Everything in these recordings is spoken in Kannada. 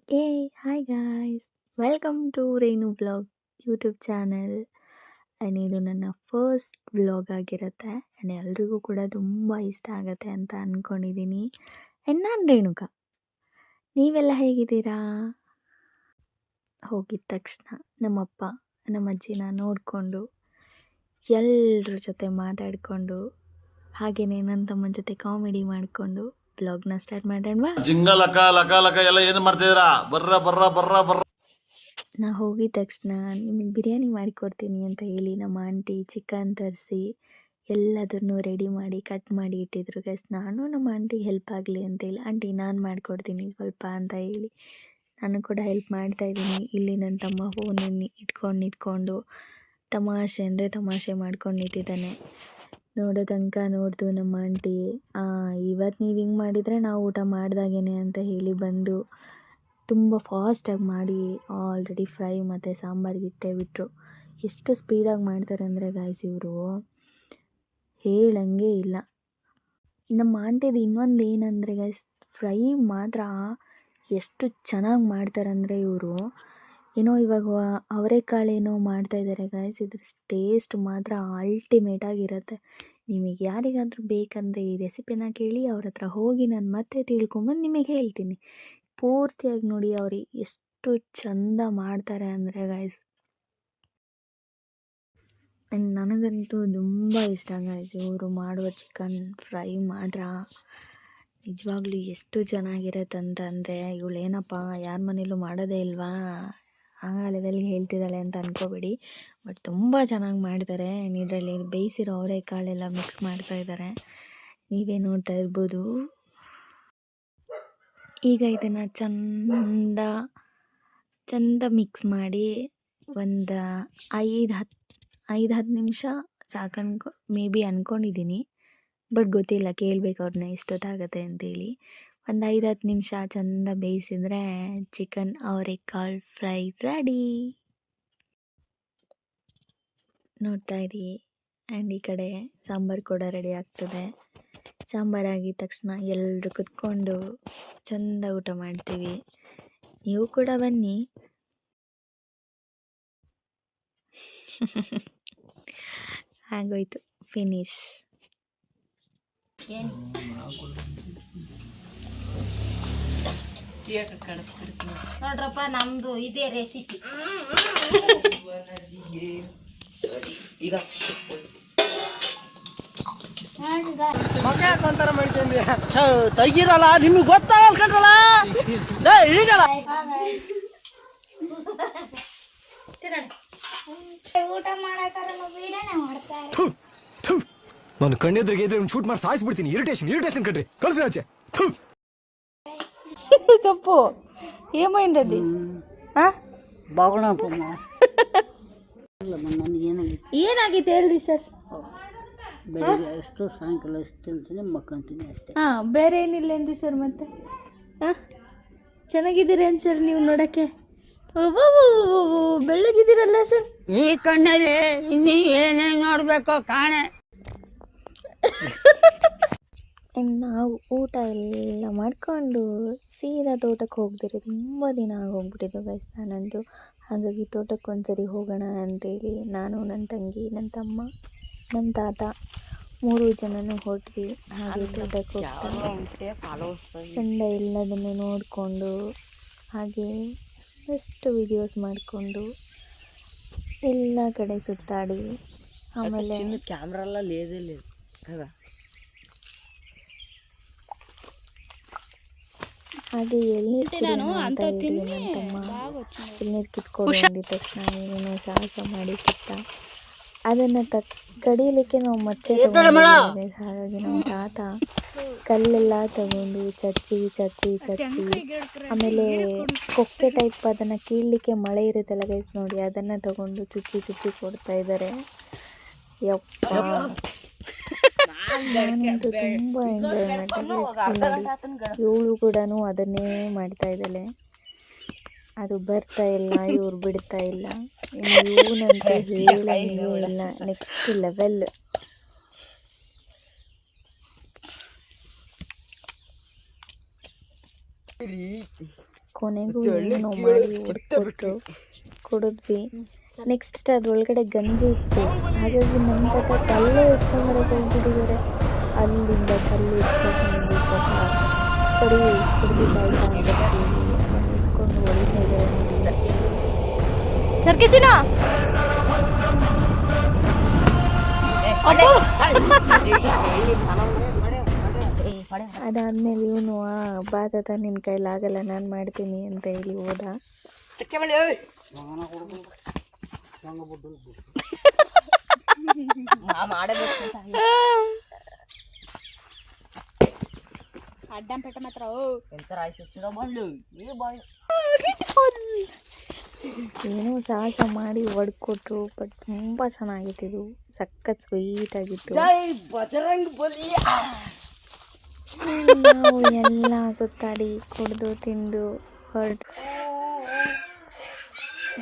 Hi guys, welcome to Renu vlog YouTube channel. And ಇದು ನನ್ನ ಫಸ್ಟ್ ವ್ಲಾಗ್ ಆಗಿರುತ್ತೆ. ಆ್ಯಂಡ್ ಎಲ್ರಿಗೂ ಕೂಡ ತುಂಬ ಇಷ್ಟ ಆಗುತ್ತೆ ಅಂತ ಅಂದ್ಕೊಂಡಿದ್ದೀನಿ. ಆ್ಯಂಡ್ ನಾನು ರೇಣುಕಾ. ನೀವೆಲ್ಲ ಹೇಗಿದ್ದೀರಾ? ಹೋಗಿದ ತಕ್ಷಣ ನಮ್ಮಪ್ಪ ನಮ್ಮ ಅಜ್ಜಿನ ನೋಡಿಕೊಂಡು ಎಲ್ಲರ ಜೊತೆ ಮಾತಾಡಿಕೊಂಡು ಹಾಗೆಯೇ ನನ್ನ ತಮ್ಮನ ಜೊತೆ ಕಾಮಿಡಿ ಮಾಡಿಕೊಂಡು ಬ್ಲಾಗ್ನ ಸ್ಟಾರ್ಟ್ ಮಾಡೋಣವಾ? ಜಿಂಗ ಲಕ ಲಕ ಲಕ ಎಲ್ಲ ಏನು ಮಾಡ್ತಿದ್ದೀರಾ? ಬರ್ರ ಬರ್ರ ಬರ್ರ ಬರ್ರ. ನಾ ಹೋಗಿದ ತಕ್ಷಣ ನಿಮಗೆ ಬಿರಿಯಾನಿ ಮಾಡಿಕೊಡ್ತೀನಿ ಅಂತ ಹೇಳಿ ನಮ್ಮ ಆಂಟಿ ಚಿಕನ್ ತರಿಸಿ ಎಲ್ಲದನ್ನು ರೆಡಿ ಮಾಡಿ ಕಟ್ ಮಾಡಿ ಇಟ್ಟಿದ್ರು ಗೈಸ್. ನಾನು ನಮ್ಮ ಆಂಟಿಗೆ ಹೆಲ್ಪ್ ಆಗಲಿ ಅಂತೇಳಿ, ಆಂಟಿ ನಾನು ಮಾಡಿಕೊಡ್ತೀನಿ ಸ್ವಲ್ಪ ಅಂತ ಹೇಳಿ ನಾನು ಕೂಡ ಹೆಲ್ಪ್ ಮಾಡ್ತಾಯಿದ್ದೀನಿ. ಇಲ್ಲಿ ನನ್ನ ತಮ್ಮ ಫೋನನ್ನು ಇಟ್ಕೊಂಡು ನಿಂತ್ಕೊಂಡು ತಮಾಷೆ ಅಂದರೆ ತಮಾಷೆ ಮಾಡ್ಕೊಂಡು ನಿಂತಿದ್ದಾನೆ. ನೋಡೋ ತನಕ ನೋಡ್ದು ನಮ್ಮ ಆಂಟಿ, ಇವತ್ತು ನೀವು ಹಿಂಗೆ ಮಾಡಿದರೆ ನಾವು ಊಟ ಮಾಡ್ದಾಗೇನೆ ಅಂತ ಹೇಳಿ ಬಂದು ತುಂಬ ಫಾಸ್ಟಾಗಿ ಮಾಡಿ ಆಲ್ರೆಡಿ ಫ್ರೈ ಮತ್ತು ಸಾಂಬಾರಿಗೆ ಇಟ್ಟೇ ಬಿಟ್ಟರು. ಎಷ್ಟು ಸ್ಪೀಡಾಗಿ ಮಾಡ್ತಾರೆ ಅಂದರೆ ಗಾಯ್ಸ್ ಇವರು ಹೇಳಂಗೆ ಇಲ್ಲ. ನಮ್ಮ ಆಂಟಿದು ಇನ್ನೊಂದು ಏನಂದರೆ ಗೈಸ್, ಫ್ರೈ ಮಾತ್ರ ಎಷ್ಟು ಚೆನ್ನಾಗಿ ಮಾಡ್ತಾರಂದರೆ ಇವರು. ಏನೋ ಇವಾಗ ಅವರೆಕಾಳೇನೋ ಮಾಡ್ತಾಯಿದ್ದಾರೆ ಗಾಯ್ಸ್, ಇದ್ರ ಟೇಸ್ಟ್ ಮಾತ್ರ ಅಲ್ಟಿಮೇಟಾಗಿರುತ್ತೆ. ನಿಮಗೆ ಯಾರಿಗಾದರೂ ಬೇಕಂದರೆ ಈ ರೆಸಿಪಿನ ಕೇಳಿ, ಅವ್ರ ಹತ್ರ ಹೋಗಿ ನಾನು ಮತ್ತೆ ತಿಳ್ಕೊಂಬಂದು ನಿಮಗೆ ಹೇಳ್ತೀನಿ. ಪೂರ್ತಿಯಾಗಿ ನೋಡಿ ಅವ್ರು ಎಷ್ಟು ಚಂದ ಮಾಡ್ತಾರೆ ಅಂದರೆ ಗಾಯ್ಸ್. ಆ್ಯಂಡ್ ನನಗಂತೂ ತುಂಬ ಇಷ್ಟ ಗಾಯ್ಸ್, ಇವರು ಮಾಡುವ ಚಿಕನ್ ಫ್ರೈ ಮಾತ್ರ ನಿಜವಾಗ್ಲೂ ಎಷ್ಟು ಚೆನ್ನಾಗಿರುತ್ತೆ ಅಂತಂದರೆ, ಇವಳೇನಪ್ಪ ಯಾರ ಮನೇಲೂ ಮಾಡೋದೇ ಇಲ್ವಾ ಆ ಲೆವೆಲ್ಗೆ ಹೇಳ್ತಿದ್ದಾಳೆ ಅಂತ ಅಂದ್ಕೋಬೇಡಿ. ಬಟ್ ತುಂಬ ಚೆನ್ನಾಗಿ ಮಾಡ್ತಾರೆ. ಇದರಲ್ಲಿ ಬೇಯಿಸಿರೋ ಅವರೆಕಾಳೆಲ್ಲ ಮಿಕ್ಸ್ ಮಾಡ್ತಾಯಿದ್ದಾರೆ, ನೀವೇ ನೋಡ್ತಾ ಇರ್ಬೋದು. ಈಗ ಇದನ್ನು ಚಂದ ಮಿಕ್ಸ್ ಮಾಡಿ ಒಂದು 5-10 ನಿಮಿಷ ಮೇ ಬಿ ಅಂದ್ಕೊಂಡಿದ್ದೀನಿ. ಬಟ್ ಗೊತ್ತಿಲ್ಲ, ಕೇಳಬೇಕು ಅವ್ರನ್ನ ಎಷ್ಟೊತ್ತಾಗತ್ತೆ ಅಂತೇಳಿ. ಒಂದು 5-10 ನಿಮಿಷ ಚಂದ ಬೇಯಿಸಿದ್ರೆ ಚಿಕನ್ ಅವರೆಕಾಳು ಫ್ರೈ ರೆಡಿ. ನೋಡ್ತಾ ಇರಿ. ಆ್ಯಂಡ್ ಈ ಕಡೆ ಸಾಂಬಾರು ಕೂಡ ರೆಡಿ ಆಗ್ತದೆ. ಸಾಂಬಾರಾಗಿದ ತಕ್ಷಣ ಎಲ್ಲರೂ ಕುತ್ಕೊಂಡು ಚಂದ ಊಟ ಮಾಡ್ತೀವಿ. ನೀವು ಕೂಡ ಬನ್ನಿ. ಆಗೋಯ್ತು, ಫಿನಿಶ್. ನೋಡ್ರಪ್ಪ, ನಮ್ದು ಇದೇ ರೆಸಿಪಿ. ಈಗ ಮಗ ಯಾಕೊಂತಾರ ಮಾಡ್ಕೊಂಡ್ರಿ ತೆಗೀರಲ್ಲ, ನಿಮ್ಗೆ ಗೊತ್ತಾಗಲ್ಲ ಕಣ್ರಲ್ಲ ಈಗಲ್ಲ ಊಟ ಮಾಡಾಕಾರ ವೀಡಿಯೋನೇ ಮಾಡ್ತಾರೆ. ನಾನು ಕಣ್ಣೆದ್ರಿಗೆ ಇದ್ರೆ ಒಂದು ಶೂಟ್ ಮಾಡಿ ಸಾಯಿಸ್ಬಿಡ್ತೀನಿ. ಇರಿಟೇಷನ್ ಕಣ್ರಿ, ಕಳ್ಸಿ ಆಚೆ. ತಪ್ಪು ఏమైంది? ಬಾಗುಣಪ್ಪ ಏನಾಗಿತ್ತು ಹೇಳ್ರಿ ಸರ್? ಬೆಳಿಗ್ಗೆ ಎಷ್ಟು ಸಾಯಂಕಾಲ ಎಷ್ಟು ತಿಂತೀನಿ, ಮಕ್ಕಂತೀನಿ ಅಷ್ಟೇ. ಬೇರೆ ಏನಿಲ್ಲೇನ್ರಿ ಸರ್? ಮತ್ತೆ ಚೆನ್ನಾಗಿದ್ದೀರೇನು ಸರ್ ನೀವು ನೋಡೋಕ್ಕೆ? ಬೆಳ್ಳಗಿದ್ದೀರಲ್ಲ ಸರ್. ಈ ಕಣ್ಣಲ್ಲಿ ಇನ್ನೀ ಏನೇನು ನೋಡಬೇಕು ಕಾಣೆ. ನಾವು ಊಟ ಎಲ್ಲ ಮಾಡಿಕೊಂಡು ಸೀದಾ ತೋಟಕ್ಕೆ ಹೋಗ್ದಿರಿ ತುಂಬ ದಿನ ಆಗೋಗ್ಬಿಟ್ಟಿದ್ದು ಗೈಸ್ ನಾನಂತೂ. ಹಾಗಾಗಿ ತೋಟಕ್ಕೆ ಒಂದ್ಸರಿ ಹೋಗೋಣ ಅಂತೇಳಿ ನಾನು, ನನ್ನ ತಂಗಿ, ನನ್ನ ತಮ್ಮ, ನಮ್ಮ ತಾತ 3 ಜನನೂ ಹೊರಟ್ವಿ. ಹಾಗೆ ತೋಟಕ್ಕೆ ಹೋಗ್ತಾ ಚಂದ ಎಲ್ಲದನ್ನು ನೋಡಿಕೊಂಡು ಹಾಗೆ ಎಷ್ಟು ವಿಡಿಯೋಸ್ ಮಾಡಿಕೊಂಡು ಎಲ್ಲ ಕಡೆ ಸುತ್ತಾಡಿ ಆಮೇಲೆ ಕ್ಯಾಮ್ರಾ ಲೇದಿಲ್ಲ ಹಾಗೆ ಎಳ್ನೀರು ಕಿತ್ಕೊಂಡು ಬಂದಿದ ತಕ್ಷಣ ಏನೇನೋ ಸಾಹಸ ಮಾಡಿ ಕಿತ್ತ ಅದನ್ನು ಕಡಿಯಲಿಕ್ಕೆ ನಾವು ಮತ್ತೆ ಹಾಗಾಗಿ ನಮ್ಮ ತಾತ ಕಲ್ಲೆಲ್ಲ ತಗೊಂಡು ಚಚ್ಚಿ ಆಮೇಲೆ ಕೊಕ್ಕೆ ಟೈಪ್ ಅದನ್ನು ಕೀಳಲಿಕ್ಕೆ ಮಳೆ ಇರುತ್ತಲ್ಲ ಗೈಸ್ ನೋಡಿ, ಅದನ್ನು ತಗೊಂಡು ಚುಚ್ಚಿ ಕೊಡ್ತಾ ಇದ್ದಾರೆ. ಯಪ್ಪ, ನಾನಂತೂ ತುಂಬ ಎಂಜಾಯ್ ಮಾಡಿದೆ. ಇವಳು ಕೂಡ ಅದನ್ನೇ ಮಾಡ್ತಾ ಇದ್ದಾಳೆ. ಅದು ಬರ್ತಾ ಇಲ್ಲ, ಇವ್ರು ಬಿಡ್ತಾ ಇಲ್ಲ. ಇವನಂತೂ ಹೇಳಂಗೆ ಇಲ್ಲ, ನೆಕ್ಸ್ಟ್ ಲೆವೆಲ್. ಕೊನೆಗೂ ಏನೋ ಮಾಡಿ ಹೊಡ್ಕೊಟ್ರು, ಕುಡಿದ್ವಿ. ನೆಕ್ಸ್ಟ್ ಅದ್ರೊಳಗಡೆ ಗಂಜಿ ಇತ್ತು, ಹಾಗಾಗಿ ನಮ್ಮ ತಾತ ಕಲ್ಲು ಎತ್ಕೊಂಡ್ಬರಕ್ಕೆ ಹೋಗ್ಬಿಟ್ಟಿದ್ದಾರೆ. ಅಲ್ಲಿಂದ ಕಲ್ಲು ಎತ್ಕೊಂಡು ಪಾಪ ಕುಡಿದಿದ್ದಾಯ್ತಾ ಅಂತ ಎತ್ಕೊಂಡು ಹೊಡಿತಾ ಇದ್ದಾರೆ. ಸರ್ಕೆ ಚಿನ್ನ ಅದಾದ್ಮೇಲೆ ಇವನು ಬಾ ತಾತ ನಿನ್ನ ಕೈಲಾಗಲ್ಲ ನಾನು ಮಾಡ್ತೀನಿ ಅಂತ ಹೇಳಿ ಹೋದ. ಏನೋ ಸಾಹಸ ಮಾಡಿ ಹೊಡ್ಕೊಟ್ರು, ಬಟ್ ತುಂಬ ಚೆನ್ನಾಗಿತ್ತು, ಸಖತ್ ಸ್ವೀಟ್ ಆಗಿತ್ತು. ನಾವು ಎಲ್ಲ ಸುತ್ತಾಡಿ ಕುಡಿದು ತಿಂದು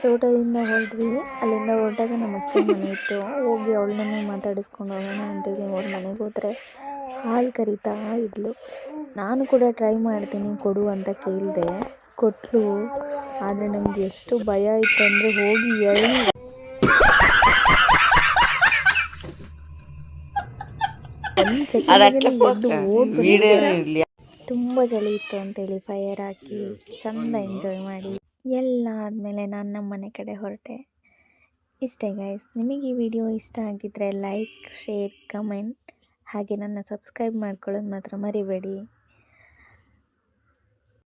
ತೋಟದಿಂದ ಹೊರಟ್ವಿ. ಅಲ್ಲಿಂದ ಹೊರಟಾಗ ನಮ್ಮ ಅಕ್ಕ ಮನೆ ಇತ್ತು, ಹೋಗಿ ಅವಳನ್ನ ಮಾತಾಡಿಸ್ಕೊಂಡು ಹೋಗೋಣ ಅಂತೇಳಿ ಅವ್ರ ಮನೆಗೆ ಹೋದರೆ ಹಾಲು ಕರಿತಾ ಇದ್ಲು. ನಾನು ಕೂಡ ಟ್ರೈ ಮಾಡ್ತೀನಿ ಕೊಡು ಅಂತ ಕೇಳಿದೆ, ಕೊಟ್ಟಳು. ಆದರೆ ನನಗೆ ಎಷ್ಟು ಭಯ ಇತ್ತು ಅಂದರೆ ಹೋಗಿ ತುಂಬ ಚಳಿ ಇತ್ತು ಅಂತೇಳಿ ಫೈರ್ ಹಾಕಿ ಚೆಂದ ಎಂಜಾಯ್ ಮಾಡಿ ಎಲ್ಲ ಆದಮೇಲೆ ನಾನು ನಮ್ಮ ಮನೆ ಕಡೆ ಹೊರಟೆ. ಇಷ್ಟೇ ಗೈಸ್, ನಿಮಗೆ ಈ ವಿಡಿಯೋ ಇಷ್ಟ ಆಗಿದ್ದರೆ ಲೈಕ್, ಶೇರ್, ಕಮೆಂಟ್ ಹಾಗೆ ನನ್ನ ಸಬ್ಸ್ಕ್ರೈಬ್ ಮಾಡ್ಕೊಳ್ಳೋದು ಮಾತ್ರ ಮರಿಬೇಡಿ.